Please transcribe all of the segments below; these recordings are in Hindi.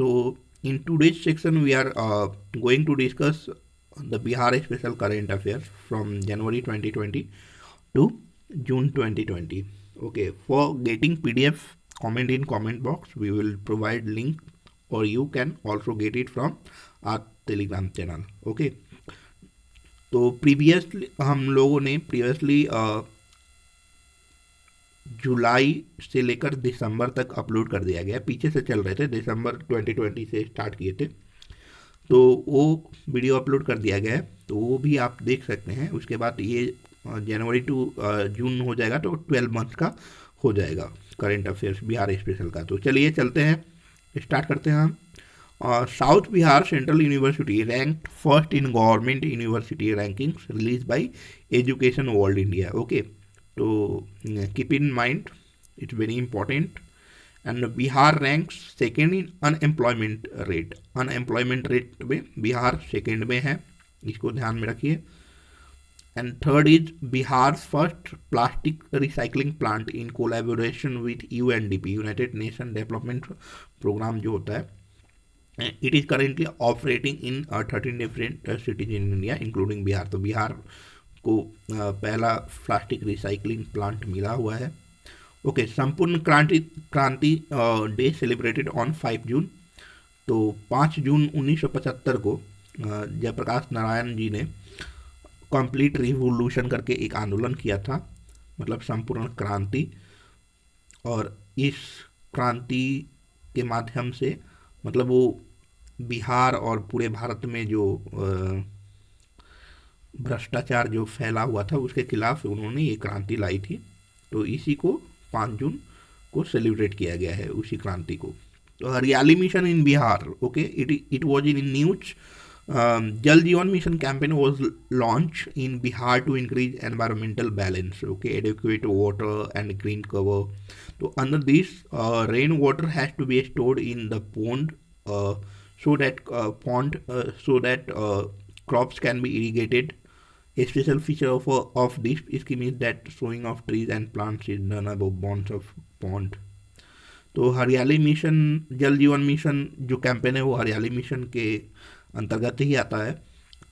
So in today's section, we are going to discuss the Bihar special current affairs from January 2020 to June 2020. Okay, for getting PDF, comment in comment box. We will provide link, or you can also get it from our Telegram channel. Okay, तो प्रीवियसली हम लोगों ने जुलाई से लेकर दिसंबर तक अपलोड कर दिया गया, पीछे से चल रहे थे, दिसंबर 2020 से स्टार्ट किए थे, तो वो वीडियो अपलोड कर दिया गया है, तो वो भी आप देख सकते हैं। उसके बाद ये जनवरी टू जून हो जाएगा, तो 12 मंथ का हो जाएगा करंट अफेयर्स बिहार स्पेशल का। तो चलिए चलते हैं, स्टार्ट करते हैं हम। South Bihar Central University ranked first in government university rankings released by Education World India. Okay, तो keep in mind, it's very important. And Bihar ranks second in unemployment rate. Unemployment rate में बिहार सेकेंड में है, इसको ध्यान में रखिए। And third is Bihar first plastic recycling plant in collaboration with UNDP, united nation development programme जो होता है। It is currently operating in 13 different cities in India including Bihar. तो बिहार को पहला प्लास्टिक रिसाइकलिंग प्लांट मिला हुआ है। ओके, संपूर्ण क्रांति डे सेलिब्रेटेड ऑन 5 जून। तो 5 जून 1975 को जयप्रकाश नारायण जी ने कंप्लीट रिवोल्यूशन करके एक आंदोलन किया था, मतलब संपूर्ण क्रांति। और इस क्रांति के माध्यम से मतलब वो बिहार और पूरे भारत में जो भ्रष्टाचार जो फैला हुआ था उसके खिलाफ उन्होंने ये क्रांति लाई थी। तो इसी को 5 जून को सेलिब्रेट किया गया है, उसी क्रांति को। तो Hariyali mission in Bihar, okay, it was in news. Jal Jeevan mission campaign was launched in Bihar to increase environmental balance, okay, adequate water and green cover. तो under this rain water has to be stored in the pond so that crops can be irrigated. A special feature of this scheme is that sowing of trees and plants is done above bonds of pond. तो हरियाली मिशन, जल जीवन मिशन जो कैंपेन है वो हरियाली मिशन के अंतर्गत ही आता है।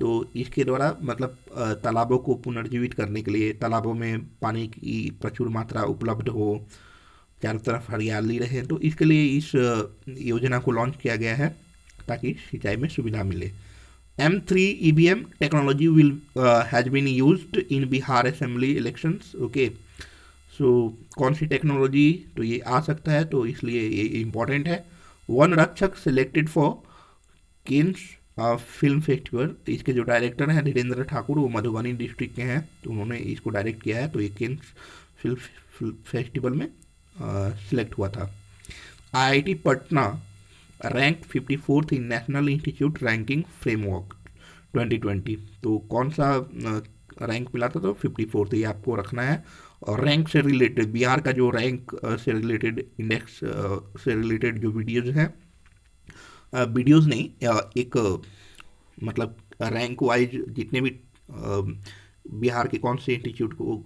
तो इसके द्वारा मतलब तालाबों को पुनर्जीवित करने के लिए, तालाबों में पानी की प्रचुर मात्रा उपलब्ध हो, चारों तरफ हरियाली रहे, तो इसके लिए इस योजना को लॉन्च किया गया है ताकि सिंचाई में सुविधा मिले। M3 EVM technology will has been used in Bihar assembly elections. Okay, so कौन सी टेक्नोलॉजी, तो ये आ सकता है, तो इसलिए ये इम्पोर्टेंट है। Van Rakshak selected for Cannes film festival. इसके जो डायरेक्टर हैं धीरेन्द्र ठाकुर, वो मधुबनी डिस्ट्रिक्ट के हैं, तो उन्होंने इसको डायरेक्ट किया है। तो ये केन्स फिल्म फेस्टिवल में सिलेक्ट हुआ था। IIT पटना रैंक 54th इन नेशनल इंस्टीट्यूट रैंकिंग फ्रेमवर्क 2020। तो कौन सा रैंक मिला था, तो 54th, ये आपको रखना है। और रैंक से रिलेटेड, बिहार का जो रैंक से रिलेटेड, इंडेक्स से रिलेटेड जो वीडियोज़ हैं, वीडियोज़ नहीं, एक मतलब रैंक वाइज जितने भी बिहार के कौन से इंस्टीट्यूट को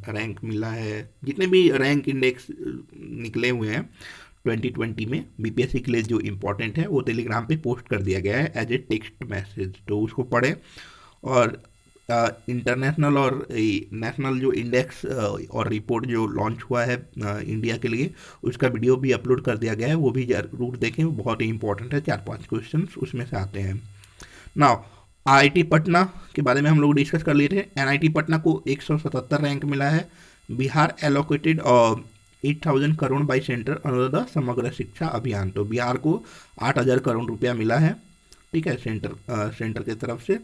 रैंक मिला है, जितने भी रैंक इंडेक्स निकले हुए हैं 2020 में बीपीएससी के लिए जो इम्पोर्टेंट है, वो टेलीग्राम पे पोस्ट कर दिया गया है एज ए टेक्स्ट मैसेज। तो उसको पढ़ें। और इंटरनेशनल और नेशनल जो इंडेक्स और रिपोर्ट जो लॉन्च हुआ है इंडिया के लिए, उसका वीडियो भी अपलोड कर दिया गया है, वो भी जरूर देखें, वो बहुत ही इंपॉर्टेंट है। 4-5 क्वेश्चन उसमें से आते हैं। नाउ IIT पटना के बारे में हम लोग डिस्कस कर लिए थे। NIT पटना को 177 रैंक मिला है। Bihar allocated 8,000 crore by centre under the समग्र शिक्षा अभियान। तो बिहार को 8,000 करोड़ रुपया मिला है, ठीक है, सेंटर की तरफ से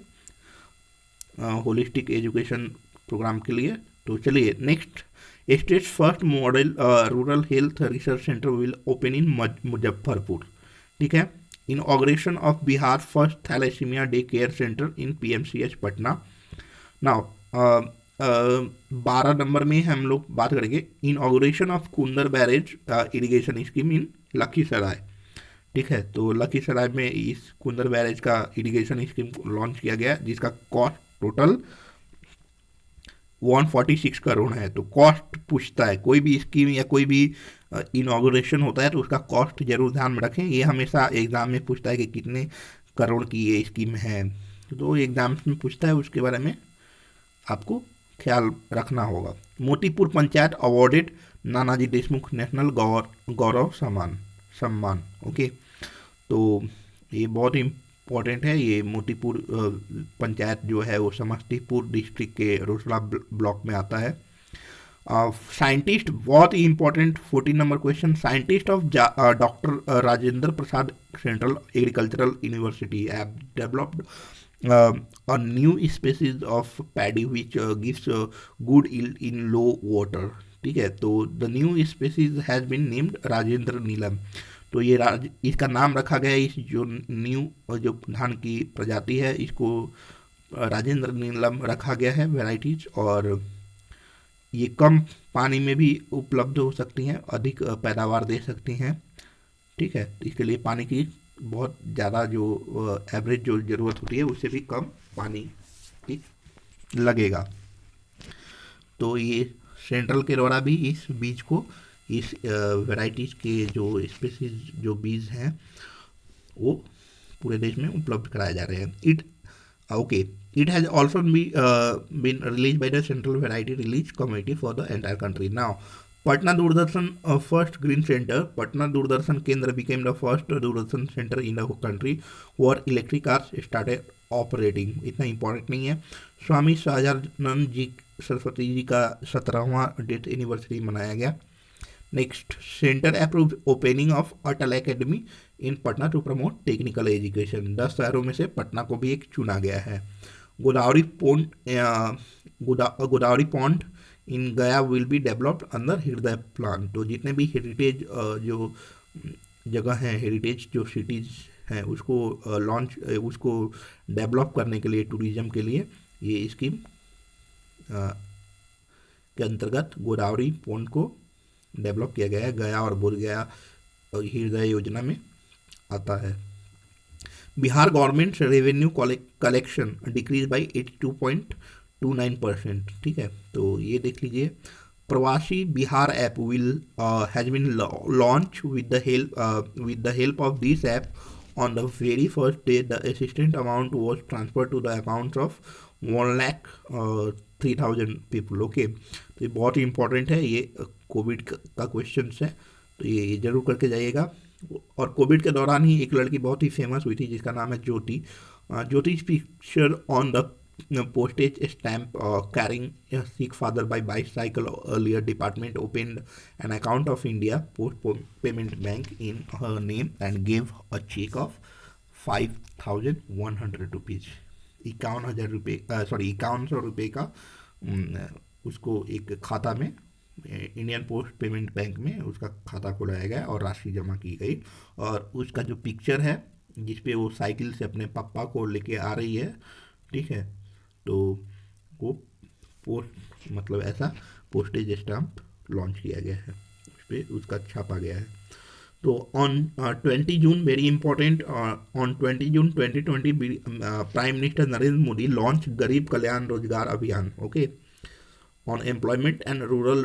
होलिस्टिक एजुकेशन प्रोग्राम के लिए। तो चलिए next, state's first model rural health research centre will open in Muzaffarpur, ठीक है। Inauguration of Bihar first thalassemia day care centre in PMCH Patna. Now 12 number में हम लोग बात करेंगे inauguration of Kundar barrage irrigation scheme in Lakhisarai, ठीक है। तो लखीसराय में इस कुंदर बैरेज का इरिगेशन स्कीम लॉन्च किया गया, जिसका कॉस्ट टोटल 146 करोड़ है। तो कॉस्ट पूछता है, कोई भी स्कीम या कोई भी इनॉग्रेशन होता है तो उसका कॉस्ट जरूर ध्यान में रखें। ये हमेशा एग्ज़ाम में पूछता है कि कितने करोड़ की ये स्कीम है, तो एग्ज़ाम में पूछता है, उसके बारे में आपको ख्याल रखना होगा। मोतीपुर पंचायत अवॉर्डेड नानाजी देशमुख नेशनल गौरव सम्मान। ओके, तो ये बहुत इम्पोर्टेंट है। ये मोतीपुर पंचायत जो है वो समस्तीपुर डिस्ट्रिक्ट के रोसड़ा ब्लॉक में आता है। साइंटिस्ट, बहुत ही important 14 number question, scientist of doctor Rajendra Prasad central agricultural university have developed a new species of paddy which gives good yield in low water। ठीक है, तो the new species has been named Rajendra Neelam. तो ये इसका नाम रखा गया है, इस जो न्यू जो धान की प्रजाति है इसको राजेंद्र नीलम रखा गया है वेराइटीज। और ये कम पानी में भी उपलब्ध हो सकती हैं, अधिक पैदावार दे सकती हैं। ठीक है, इसके लिए पानी की बहुत ज़्यादा जो एवरेज जो ज़रूरत होती है उससे भी कम पानी की लगेगा। तो ये सेंट्रल के द्वारा भी इस बीज को, इस वैरायटीज़ के जो स्पीसीज जो बीज हैं वो पूरे देश में उपलब्ध कराए जा रहे हैं। It has also been released by the Central Variety Release Committee for the entire country. Now, Patna Doordarshan first green center, Patna Doordarshan Kendra became the first Doordarshan center in the country where electric cars started operating। इतना इम्पोर्टेंट नहीं है। स्वामी सहजानंद जी सरस्वती जी का 17वां डेथ एनिवर्सरी मनाया गया। Next, centre approve opening of Atal academy in Patna to promote technical education. 10 शहरों में से पटना को भी एक चुना गया है। गोदावरी पॉन्ड इन गया विल बी डेवलप्ड अंडर हृदय प्लान। तो जितने भी हेरिटेज जो जगह हैं, हेरिटेज जो सिटीज़ हैं उसको उसको डेवलप करने के लिए, टूरिज्म के लिए ये स्कीम के अंतर्गत गोदावरी पॉन्ड को डेवलप किया गया है। गया और बोध गया हृदय योजना में आता है। Bihar government revenue collection decreases by 82.29%। ठीक है, तो ये देख लीजिए। Pravasi Bihar app will has been launch with the help of this app on the very first day the assistant amount was transfer to the account of 1,03,000 people. Okay, तो ये बहुत ही इंपॉर्टेंट है, ये कोविड का क्वेश्चन है, तो ये जरूर करके जाइएगा। और कोविड के दौरान ही एक लड़की बहुत ही फेमस हुई थी जिसका नाम है Jyoti picture on the postage stamp carrying a Sikh father by bicycle earlier department opened an account of India Post Payment Bank in her name and gave a check of 5,100 rupees। 51,000 रुपये 5100 रुपये का उसको एक खाता में, इंडियन पोस्ट पेमेंट बैंक में उसका खाता खोलाया गया और राशि जमा की गई। और उसका जो पिक्चर है जिसपे वो साइकिल से अपने पापा को लेके आ रही है, ठीक है, तो वो पोस्ट मतलब ऐसा पोस्टेज स्टैम्प लॉन्च किया गया है, उस पर उसका छापा गया है। तो on 20 June, very important, on 20 June 2020 prime minister Narendra Modi launch गरीब कल्याण रोजगार अभियान, okay, on employment and rural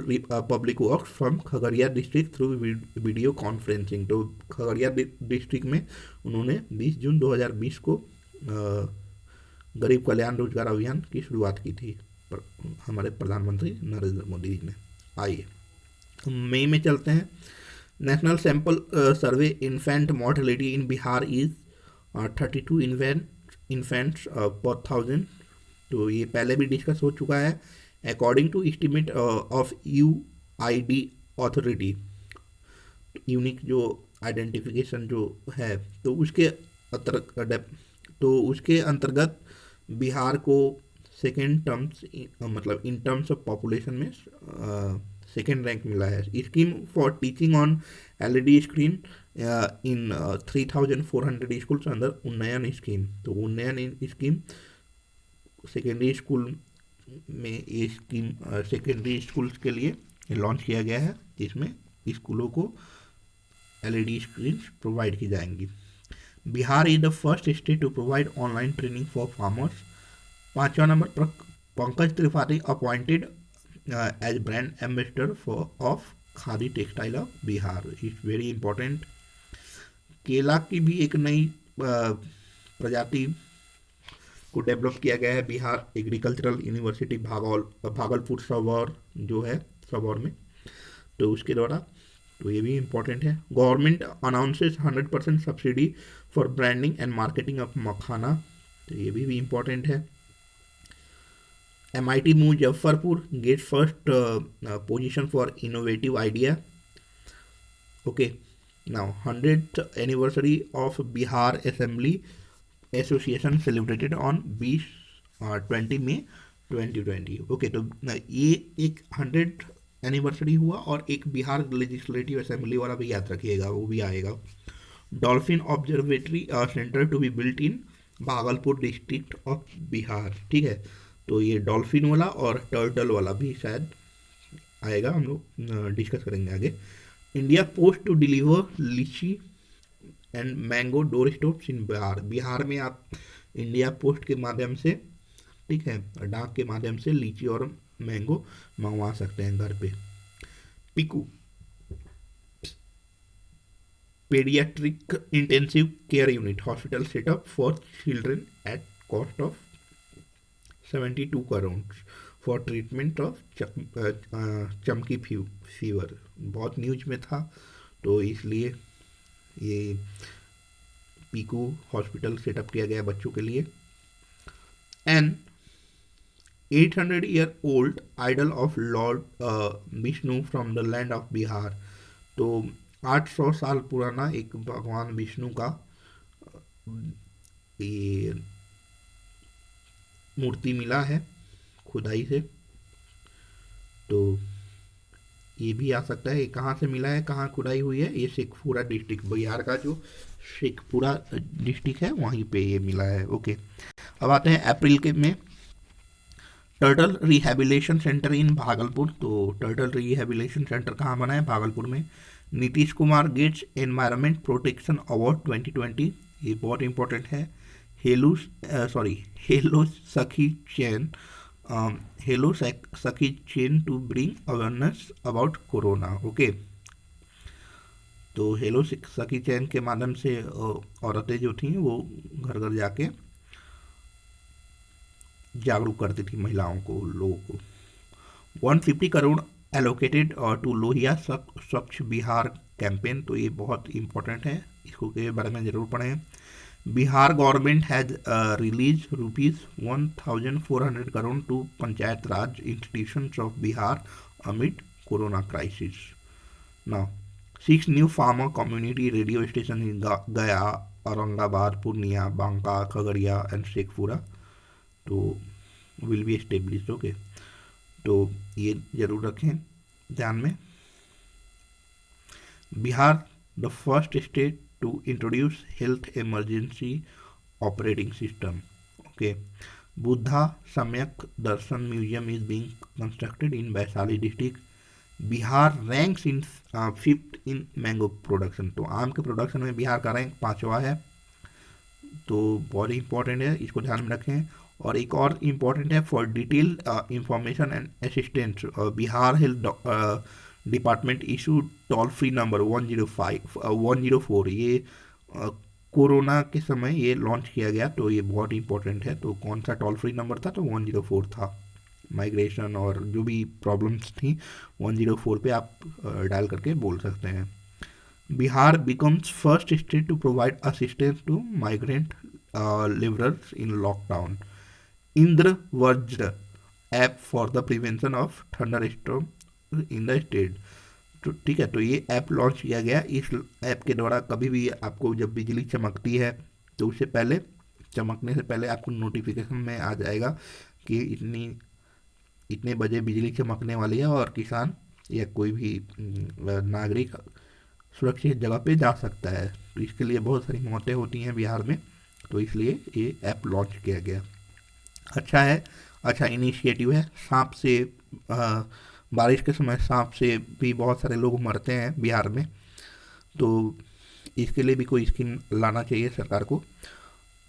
public work from Khagaria district through video conferencing. तो खगड़िया डिस्ट्रिक्ट में उन्होंने 20 जून 2020 को गरीब कल्याण रोजगार अभियान की शुरुआत की थी हमारे प्रधानमंत्री नरेंद्र मोदी जी ने। आइए मई में चलते हैं। National sample survey infant mortality in Bihar is 32 infants पर 1000। तो ये पहले भी डिस्कस हो चुका है। According to estimate of UID authority, unique जो आइडेंटिफिकेशन जो है, तो उसके अंतर्गत बिहार को सेकेंड टर्म्स मतलब इन टर्म्स ऑफ पॉपुलेशन में सेकेंड रैंक मिला है। Scheme for teaching on LED screen in 3,400 schools अंदर उन्नयन स्कीम। तो उन्नयन स्कीम सेकेंडरी स्कूल में, ये स्कीम सेकेंडरी स्कूल्स के लिए लॉन्च किया गया है, जिसमें स्कूलों को LED स्क्रीन प्रोवाइड की जाएंगी। Bihar is the first state to provide online training for farmers. 5वां नंबर पर Pankaj Tripathi appointed as brand ambassador of Khadi textile of Bihar is very important. केला की भी एक नई प्रजाति को डेवलप किया गया है बिहार एग्रीकल्चरल यूनिवर्सिटी भागलपुर सबौर जो है सबौर में, तो उसके द्वारा, तो ये भी इम्पोर्टेंट है। Government announces 100% subsidy for branding and marketing of makhana, तो ये भी इम्पोर्टेंट है। MIT Muzaffarpur get first position for innovative idea. Okay, now 100th anniversary of Bihar assembly association celebrated on 20 May 2020। Okay, तो ये एक 100th एनिवर्सरी हुआ और एक बिहार लेजिस्लेटिव असेंबली वाला भी याद रखिएगा, वो भी आएगा। Dolphin observatory centre to be built in Bhagalpur district of Bihar, ठीक है। तो ये डॉल्फिन वाला और टर्टल वाला भी शायद आएगा, हम लोग डिस्कस करेंगे आगे। इंडिया पोस्ट टू डिलीवर लीची एंड मैंगो डोर स्टॉप्स इन बिहार। बिहार में आप इंडिया पोस्ट के माध्यम से, ठीक है, डाक के माध्यम से लीची और मैंगो मंगवा सकते हैं घर पे। Piku paediatric intensive care unit hospital setup for children at cost of 72 crore for treatment of चमकी फीवर। बहुत न्यूज में था, तो इसलिए ये पीकू हॉस्पिटल सेटअप किया गया बच्चों के लिए। And 800-year-old idol of lord Vishnu from the land of Bihar. तो 800 साल पुराना एक भगवान विष्णु का ये मूर्ति मिला है खुदाई से, तो ये भी आ सकता है। ये कहाँ से मिला है, कहाँ खुदाई हुई है, ये शेखपुरा डिस्ट्रिक्ट, बिहार का जो शेखपुरा डिस्ट्रिक्ट है वहीं पे ये मिला है। ओके, अब आते हैं अप्रैल के में turtle rehabilitation centre in Bhagalpur. तो टर्टल रिहेबिलिटेशन सेंटर कहाँ बना है, भागलपुर में। Nitish Kumar gets environment protection award 2020, ये बहुत इंपॉर्टेंट है। Hello Sakhi chain hello Sakhi chain to bring awareness about corona. Okay, तो हेलो सखी चैन के माध्यम से औरतें जो थी वो घर घर जाके जागरूक करती थी महिलाओं को, लोगों को। 150 करोड़ एलोकेटेड टू लोहिया स्वच्छ बिहार कैंपेन, तो ये बहुत इंपॉर्टेंट है, इसको के बारे में ज़रूर पढ़ें। Bihar government has release ₹1400 crore to panchayat raj institutions of Bihar amid corona crisis. Now 6 new farmer community radio station in Gaya, Aurangabad, Purnia, Banka, Khagaria and Sheikhpura to will B establish. Okay, तो ये जरूर रखें ध्यान में। Bihar the first state to introduce health emergency operating system. Okay, Buddha Samyak Darshan Museum is being constructed in Vaishali district. Bihar ranks in 5th in mango production. तो आम के प्रोडक्शन में बिहार का रैंक 5वां है, तो बहुत इंपॉर्टेंट है, इसको ध्यान में रखें। और एक और इम्पॉर्टेंट है, for detail information and assistance Bihar health department issue toll free number 104। ये कोरोना के समय ये लॉन्च किया गया, तो ये बहुत इंपॉर्टेंट है। तो कौन सा टोल फ्री नंबर था, तो 104 था। माइग्रेशन और जो भी प्रॉब्लम्स थी 104 पे आप डायल करके बोल सकते हैं। Bihar becomes first state to provide assistance to migrant labourers in lockdown. Indra Vajra app for the prevention of thunder storm in the state, तो ठीक है, तो ये ऐप लॉन्च किया गया। इस ऐप के द्वारा कभी भी आपको जब बिजली चमकती है तो उससे पहले, चमकने से पहले आपको नोटिफिकेशन में आ जाएगा कि इतने बजे बिजली चमकने वाली है और किसान या कोई भी नागरिक सुरक्षित जगह पे जा सकता है। तो इसके लिए बहुत सारी मौतें होती हैं बिहार में, तो इसलिए ये ऐप लॉन्च किया गया। अच्छा है, अच्छा इनिशिएटिव है। सांप से बारिश के समय सांप से भी बहुत सारे लोग मरते हैं बिहार में, तो इसके लिए भी कोई स्कीम लाना चाहिए सरकार को।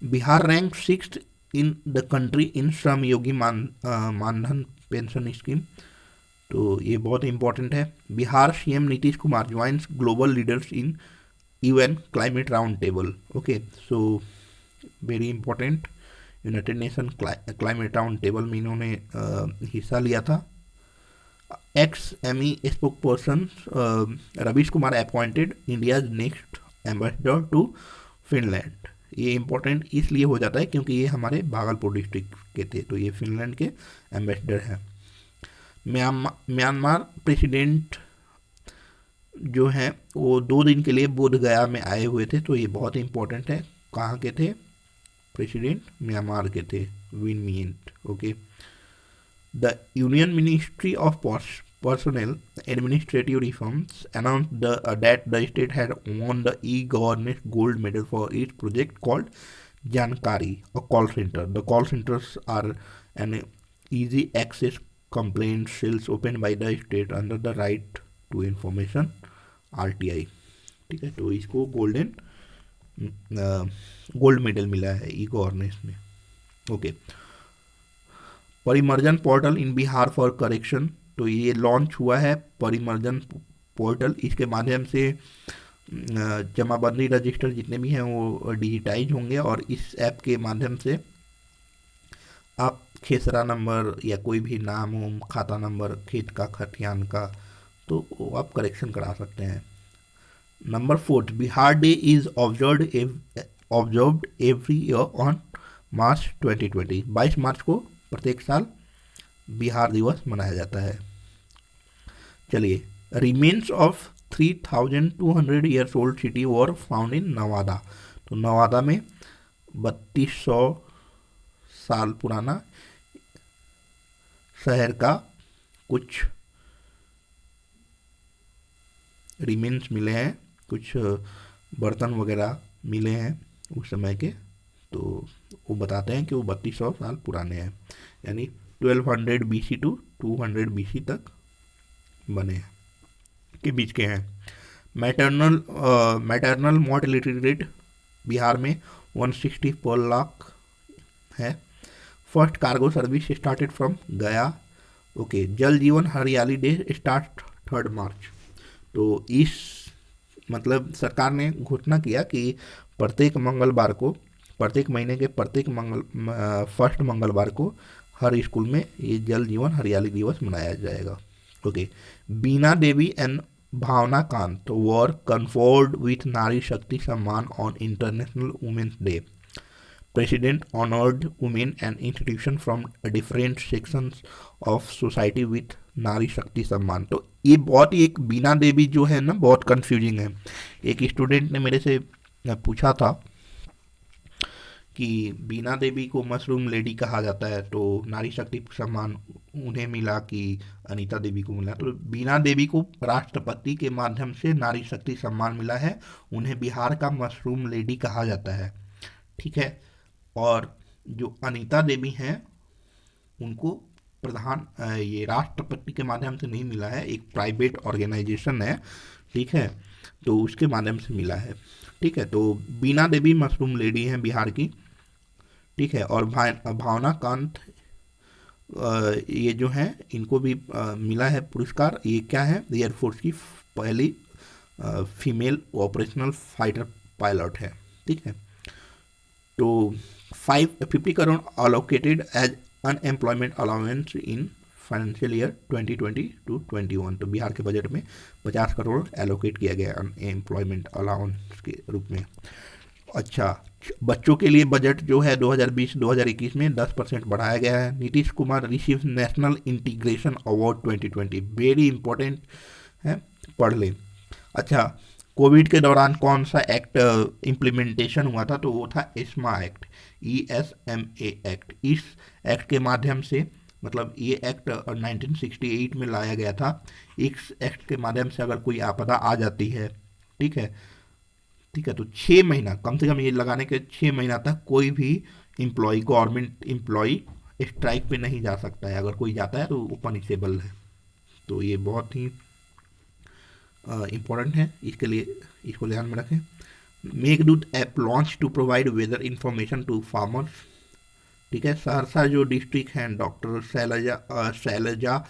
Bihar rank 6th in the country in Shram Yogi Maandhan pension scheme, तो ये बहुत इंपॉर्टेंट है। Bihar CM Nitish Kumar joins global leaders in UN climate round table. Okay, so very important, United Nation climate round table में इन्होंने हिस्सा लिया था। Ex MEA spokesperson Raveesh Kumar appointed India's next ambassador to Finland. ये इम्पोर्टेंट इसलिए हो जाता है क्योंकि ये हमारे भागलपुर डिस्ट्रिक्ट के थे, तो ये फिनलैंड के एम्बेसडर हैं। म्यांमार प्रेसिडेंट जो हैं वो 2 दिन के लिए बोध गया में आए हुए थे, तो ये बहुत इंपॉर्टेंट है। कहाँ के थे? प्रेसिडेंट म्यांमार के थे, Win Myint. Okay, the union ministry of personnel administrative reforms announced that the state had won the e-governance gold medal for its project called Jankari, a call center. The call centers are an easy access complaint cells opened by the state under the right to information RTI। ठीक है, तो इसको गोल्ड मेडल मिला है ई गवर्नेंस में। Okay, Parimarjan portal in Bihar for correction, तो ये लॉन्च हुआ है परिमर्जन पोर्टल। इसके माध्यम से जमाबंदी रजिस्टर जितने भी हैं वो डिजिटाइज होंगे और इस ऐप के माध्यम से आप खेसरा नंबर या कोई भी नाम हो, खाता नंबर, खेत का, खतियान का, तो आप करेक्शन करा सकते हैं। Number 4, Bihar day is observed every year on March 2020। 22 मार्च को प्रत्येक साल बिहार दिवस मनाया जाता है। चलिए, remains of 3200 years old city were found in Nawada. तो नवादा में 3200 साल पुराना शहर का कुछ रिमेन्स मिले हैं, कुछ बर्तन वगैरह मिले हैं उस समय के, तो वो बताते हैं कि वो 3200 साल पुराने हैं, यानी 1200 BC टू 200 BC तक बने के बीच के हैं। मैटरनल मोर्टेलिटी रेट बिहार में 160 पर लाख है। First cargo service started from गया। ओके, जल जीवन हरियाली डे स्टार्ट 3 मार्च। तो इस मतलब सरकार ने घोषणा किया कि प्रत्येक मंगलवार को, प्रत्येक महीने के प्रत्येक फर्स्ट मंगलवार को हर स्कूल में ये जल जीवन हरियाली दिवस मनाया जाएगा। Okay, Bina Devi and Bhawana Kanth were conferred with Nari Shakti Samman on international women's day. President honoured women and institution from different sections of society with Nari Shakti सम्मान। तो ये बहुत ही, एक बीना देवी जो है ना, बहुत कंफ्यूजिंग है। एक स्टूडेंट ने मेरे से पूछा था कि बीना देवी को मशरूम लेडी कहा जाता है, तो नारी शक्ति सम्मान उन्हें मिला कि अनीता देवी को मिला। तो बीना देवी को राष्ट्रपति के माध्यम से नारी शक्ति सम्मान मिला है, उन्हें बिहार का मशरूम लेडी कहा जाता है। ठीक है, और जो अनीता देवी हैं उनको प्रधान ये राष्ट्रपति के माध्यम से नहीं मिला है, एक प्राइवेट ऑर्गेनाइजेशन है, ठीक है, तो उसके माध्यम से मिला है। ठीक है, तो बीना देवी मशरूम लेडी हैं बिहार की। ठीक है, और भावना कांत ये जो हैं इनको भी मिला है पुरस्कार। ये क्या है? एयरफोर्स की पहली फीमेल ऑपरेशनल फाइटर पायलट है। ठीक है, तो 50 crore allocated as unemployment allowance in financial year 2020 to 21। तो बिहार के बजट में 50 करोड़ एलोकेट किया गया अनएम्प्लॉयमेंट अलाउंस के रूप में। अच्छा, बच्चों के लिए बजट जो है 2020-2021 में 10% बढ़ाया गया है। Nitish Kumar receive national integration award 2020, very important है, पढ़ लें। अच्छा, कोविड के दौरान कौन सा एक्ट इम्प्लीमेंटेशन हुआ था? तो वो था एस्मा एक्ट, ESMA एक्ट। इस एक्ट के माध्यम से, मतलब ये एक्ट 1968 में लाया गया था। इस एक्ट के माध्यम से अगर कोई आपदा आ जाती है, ठीक है, तो 6 महीना, कम से कम ये लगाने के 6 महीना तक कोई भी एम्प्लॉय, गवर्नमेंट एम्प्लॉय स्ट्राइक पे नहीं जा सकता है। अगर कोई जाता है तो वो पनिशेबल है। तो ये बहुत ही इम्पोर्टेंट है, इसके लिए इसको ध्यान में रखें। Meghdoot app launch to provide weather information to farmers. ठीक है। सहरसा जो डिस्ट्रिक्ट हैं, डॉक्टर शैलजा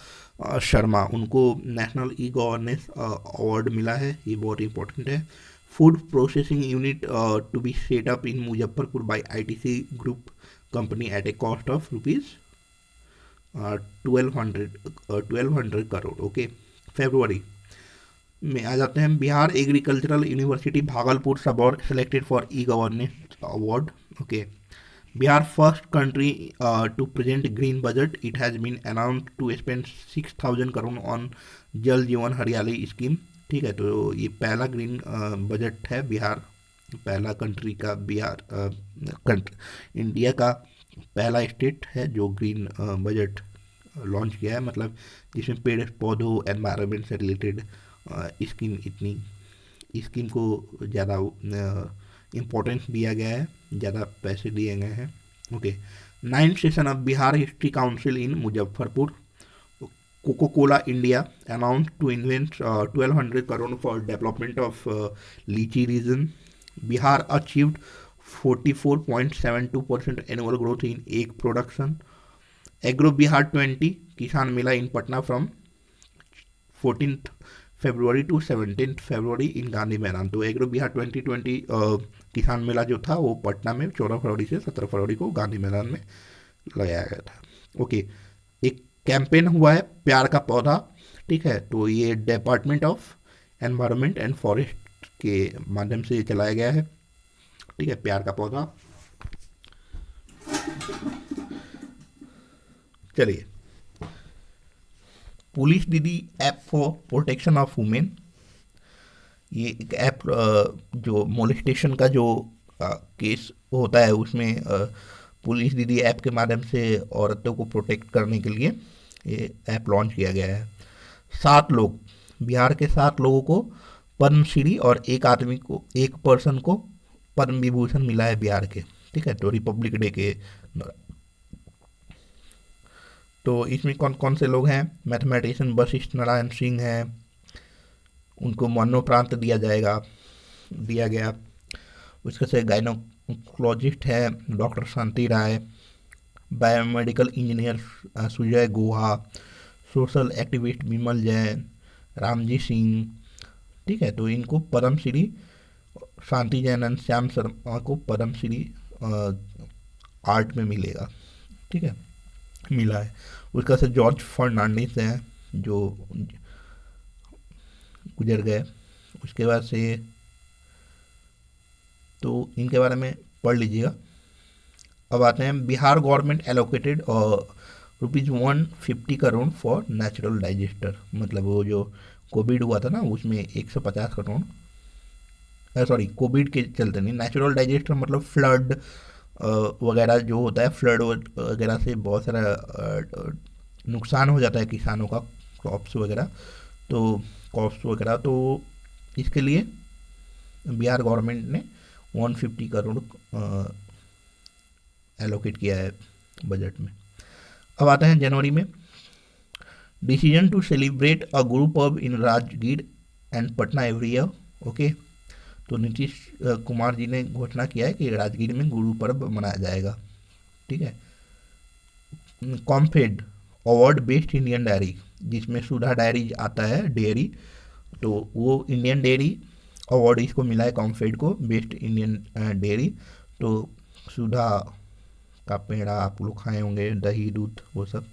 शर्मा, उनको नेशनल ई गवर्नेंस अवार्ड मिला है, ये बहुत इंपॉर्टेंट है। Food processing unit to be set up in Muzaffarpur by ITC group company at a cost of rupees 1200 crore. Okay, February में आ जाते हैं। Bihar agricultural university Bhagalpur Sabour selected for e governance award. Okay, Bihar first country to present green budget. It has been announced to spend 6,000 crore on जल जीवन हरियाली स्कीम। ठीक है, तो ये पहला ग्रीन बजट है बिहार, पहला कंट्री का बिहार इंडिया का पहला स्टेट है जो ग्रीन बजट लॉन्च किया है, मतलब जिसमें पेड़ पौधों एनवायरनमेंट से रिलेटेड स्कीम, इतनी स्कीम को ज़्यादा इम्पोर्टेंस दिया गया है, ज़्यादा पैसे दिए गए हैं। Okay, 9th session of Bihar history council in Muzaffarpur. Coca Cola India announce to invest 1200 crore for development of litchi region. Bihar achieved 44.72% annual growth in egg production. Agro Bihar 20 Kisan Mela in Patna from 14th February to 17th February in Gandhi Maidan. तो एग्रो बिहार 2020 किसान मेला जो था वो पटना में 14 फरवरी से 17 फरवरी को गांधी मैदान में लगाया गया था। ओके, एक कैंपेन हुआ है प्यार का पौधा। ठीक है, तो ये department of environment and forest के माध्यम से चलाया गया है। ठीक है, प्यार का पौधा। चलिए, पुलिस दीदी app for protection of women. ये एक ऐप जो मोलेस्टेशन का जो केस होता है उसमें पुलिस दीदी ऐप के माध्यम से औरतों को प्रोटेक्ट करने के लिए ये ऐप लॉन्च किया गया है। 7 लोग, बिहार के 7 लोगों को पद्मश्री और एक पर्सन को पद्म विभूषण मिला है बिहार के। ठीक है, तो रिपब्लिक डे के। तो इसमें कौन कौन से लोग हैं? मैथमेटिशियन वशिष्ठ नारायण सिंह हैं, उनको मरणोपरांत दिया गया। उसके से गायनोकोलॉजिस्ट है डॉक्टर शांति राय, बायोमेडिकल इंजीनियर सुजय गुहा, सोशल एक्टिविस्ट विमल जैन, रामजी सिंह। ठीक है, तो इनको पद्मश्री, शांति जैन, श्याम शर्मा को पद्मश्री आर्ट में मिलेगा। ठीक है, मिला है। उसका से जॉर्ज फर्नांडिस हैं जो गुजर गए। उसके बाद से तो इनके बारे में पढ़ लीजिएगा। अब आते हैं, Bihar government allocated ₹150 crore for natural digester. मतलब वो जो कोविड हुआ था ना उसमें 150 करोड़, सॉरी कोविड के चलते नहीं, नेचुरल डाइजेस्टर मतलब फ्लड वगैरह जो होता है, फ्लड वगैरह से बहुत सारा नुकसान हो जाता है किसानों का, क्रॉप्स वगैरह, तो कॉप्स वगैरह, तो इसके लिए बिहार गवर्नमेंट ने 150 करोड़ एलोकेट किया है बजट में। अब आते हैं जनवरी में, decision to celebrate a Guru Parv in Rajgir and Patna every year. Okay, तो नीतीश कुमार जी ने घोषणा किया है कि राजगीर में गुरु पर्व मनाया जाएगा। ठीक है, COMFED award best Indian diary, जिसमें सुधा डायरी आता है डेयरी, तो वो इंडियन डेयरी अवार्ड इसको मिला है कॉम्फेड को, बेस्ट इंडियन डेयरी। तो सुधा का पेड़ा आप लोग खाए होंगे, दही दूध वो सब।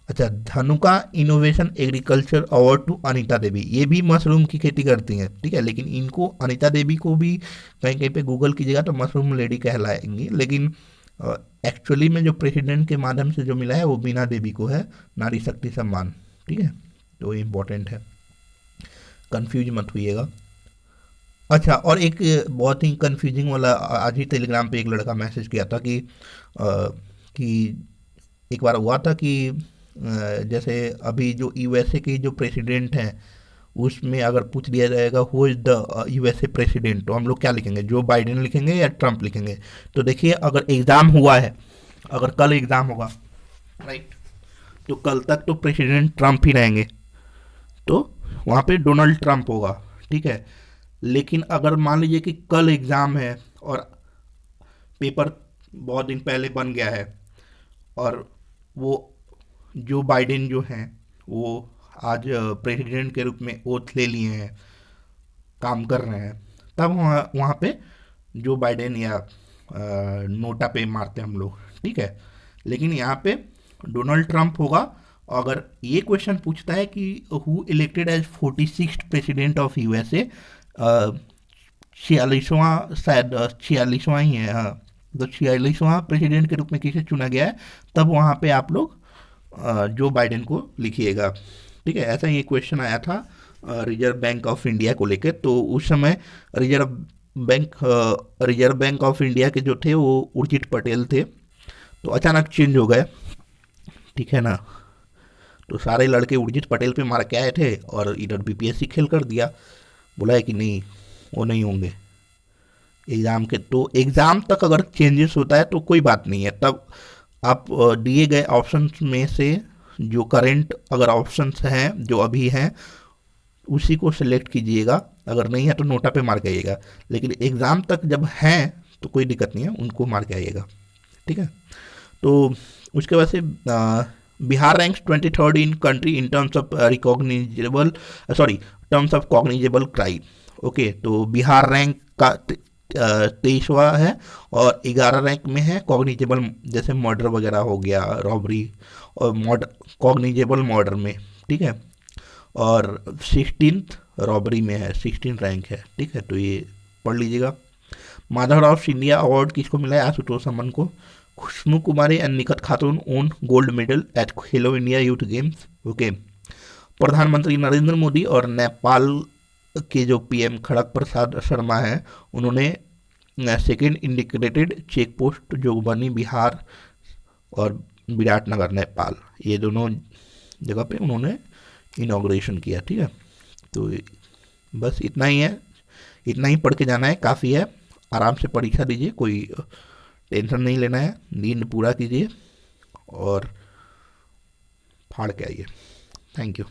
अच्छा, Dhanuka innovation agriculture award to Anita Devi, ये भी मशरूम की खेती करती हैं। ठीक है, लेकिन इनको अनीता देवी को भी कहीं कहीं पे गूगल कीजिएगा तो मशरूम लेडी कहलाएंगी, लेकिन एक्चुअली में जो प्रेसिडेंट के माध्यम से जो मिला है वो बीना देवी को है, नारी शक्ति सम्मान। ठीक है, तो इम्पोर्टेंट है, कंफ्यूज मत होइएगा। अच्छा, और एक बहुत ही कंफ्यूजिंग वाला, आज ही टेलीग्राम पे एक लड़का मैसेज किया था कि एक बार हुआ था कि जैसे अभी जो यूएसए की जो प्रेसिडेंट हैं उसमें अगर पूछ दिया जाएगा who is the USA president, तो हम लोग क्या लिखेंगे, जो बाइडेन लिखेंगे या ट्रंप लिखेंगे। तो देखिए, अगर एग्ज़ाम हुआ है, अगर कल एग्ज़ाम होगा, राइट, तो कल तक तो प्रेसिडेंट ट्रंप ही रहेंगे, तो वहाँ पे डोनाल्ड ट्रंप होगा। ठीक है, लेकिन अगर मान लीजिए कि कल एग्ज़ाम है और पेपर बहुत दिन पहले बन गया है, और वो जो बाइडेन जो हैं वो आज प्रेसिडेंट के रूप में ओथ ले लिए हैं, काम कर रहे हैं, तब वहाँ वहाँ पे जो बाइडेन या नोटा पे मारते हैं हम लोग, ठीक है। लेकिन यहाँ पे डोनाल्ड ट्रंप होगा। अगर ये क्वेश्चन पूछता है कि who elected as 46th president of USA, 46वां, शायद 46वां ही है, हाँ, तो 46वां प्रेसिडेंट के रूप में किसे चुना गया है, तब वहाँ पे आप लोग जो बाइडेन को लिखिएगा, ठीक है। ऐसा ही एक क्वेश्चन आया था रिजर्व बैंक ऑफ इंडिया को लेकर। तो उस समय रिजर्व बैंक ऑफ इंडिया के जो थे वो उर्जित पटेल थे, तो अचानक चेंज हो गए, ठीक है ना। तो सारे लड़के उर्जित पटेल पे मार के आए थे और इधर बीपीएससी खेल कर दिया, बोला है कि नहीं वो नहीं होंगे एग्ज़ाम के। तो एग्ज़ाम तक अगर चेंजेस होता है तो कोई बात नहीं है, तब आप दिए गए ऑप्शंस में से जो करेंट अगर ऑप्शंस हैं जो अभी हैं उसी को सिलेक्ट कीजिएगा, अगर नहीं है तो नोटा पे मार के आइएगा। लेकिन एग्ज़ाम तक जब हैं तो कोई दिक्कत नहीं है, उनको मार के आइएगा, ठीक है। तो उसके बाद से Bihar ranks 23rd in country in terms of terms of cognizable crime. Okay, तो बिहार रैंक का 23वां है और 11 रैंक में है कॉग्निजेबल, जैसे मर्डर वगैरह हो गया, रॉबरी और कॉग्निजेबल मर्डर में, ठीक है। और 16th रॉबरी में है, 16 रैंक है, ठीक है। तो ये पढ़ लीजिएगा। माधवराव सिंधिया अवार्ड किसको मिला है? आशुतोष अमन को। Khushboo Kumari and Nikhat Khatoon own gold medal at Khelo India youth games. Okay. प्रधानमंत्री नरेंद्र मोदी और नेपाल के जो पीएम खड़ग प्रसाद शर्मा हैं, उन्होंने सेकेंड इंटीग्रेटेड चेक पोस्ट जो बनी बिहार और विराटनगर नेपाल, ये दोनों जगह पे उन्होंने इनॉग्रेशन किया, ठीक है। तो बस इतना ही है, इतना ही पढ़ के जाना है, काफ़ी है। आराम से परीक्षा दीजिए, कोई टेंशन नहीं लेना है, नींद पूरा कीजिए और फाड़ के आइए। Thank you.